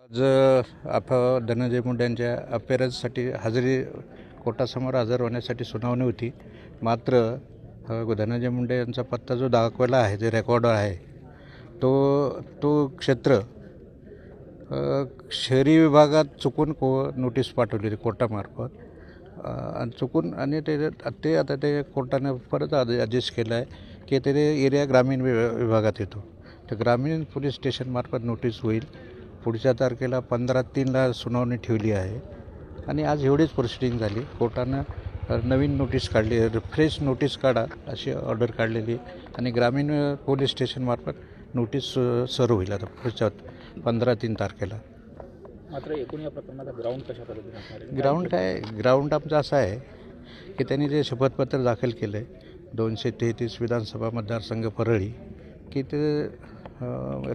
आज धनंजय मुंडे यांच्या अपेरन्ससाठी कोर्टासमोर हजर होण्यासाठी सुनावणी होती. मात्र धनंजय मुंडे यांचा पत्ता जो दाखवला आहे, जे रेकॉर्ड आहे, तो क्षेत्र शहरी विभागात चुकून नोटीस पाठवलेली कोर्टामार्फत आणि चुकून आणि ते आता ते कोर्टाने परत आदेश केला आहे की ते एरिया ग्रामीण विभागात येतो. तर ग्रामीण पोलीस स्टेशनमार्फत नोटीस होईल. पुढच्या तारखेला 15/3 सुनावणी ठेवली आहे आणि आज एवढीच प्रोसिडिंग झाली. कोर्टानं नवीन नोटीस काढली, फ्रेश नोटीस काढा अशी ऑर्डर काढलेली आणि ग्रामीण पोलीस स्टेशनमार्फत नोटीस सर्व होईल आता पुढच्या 15/3 तारखेला. मात्र एकूण या प्रकरणाचा ग्राउंड कशा पद्धतीने असणार आहे? ग्राउंड आमचं असं आहे की त्यांनी जे शपथपत्र दाखल केलं आहे 233 विधानसभा मतदारसंघ परळी, की ते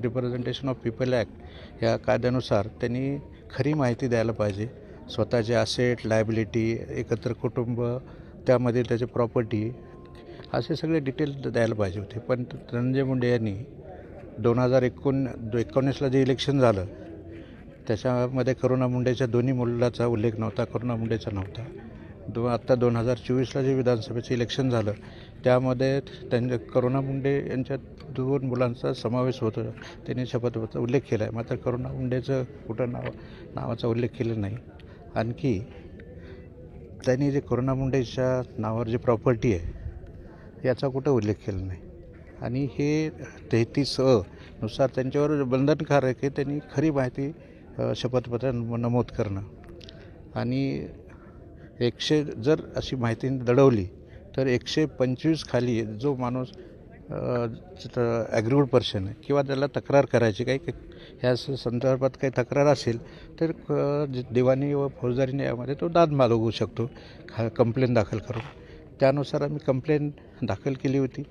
रिप्रेझेंटेशन ऑफ पीपल ॲक्ट या कायद्यानुसार त्यांनी खरी माहिती द्यायला पाहिजे. स्वतःचे असेट, लायबिलिटी, एकत्र कुटुंब, त्यामध्ये त्याचे प्रॉपर्टी, असे सगळे डिटेल द्यायला पाहिजे होते. पण धनंजय मुंडे यांनी 2019ला जे इलेक्शन झालं त्याच्यामध्ये करुणा मुंडेच्या दोन्ही मुलाचा उल्लेख नव्हता, करुणा मुंडेचा नव्हता. आत्ता 2024ला जे विधानसभेचं इलेक्शन झालं त्यामध्ये करुणा मुंडे यांच्या 2 मुलांचा समावेश होतो. त्यांनी शपथपत्राचा उल्लेख केला आहे, मात्र करुणा मुंडेचं कुठं नावाचा उल्लेख केलेला नाही. आणखी त्यांनी जे करुणा मुंडेच्या नावावर जे प्रॉपर्टी आहे याचा कुठं उल्लेख केला नाही. आणि हे 33A नुसार त्यांच्यावर बंधनकारक आहे की त्यांनी खरी माहिती शपथपत्रात नमूद करणं. आणि जर अशी माहिती दडवली तर 125 खाली जो माणूस ॲग्रीड पर्सन आहे किंवा त्याला तक्रार करायची काही ह्या संदर्भात काही तक्रार असेल तर दिवाणी व फौजदारी न्यायामध्ये तो दाद मागवू शकतो कंप्लेंट दाखल करून. त्यानुसार आम्ही कंप्लेंट दाखल केली होती.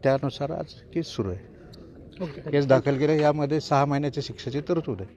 त्यानुसार आज केस सुरू आहे. केस दाखल केलं, यामध्ये 6 महिन्याच्या शिक्षेची तरतूद आहे.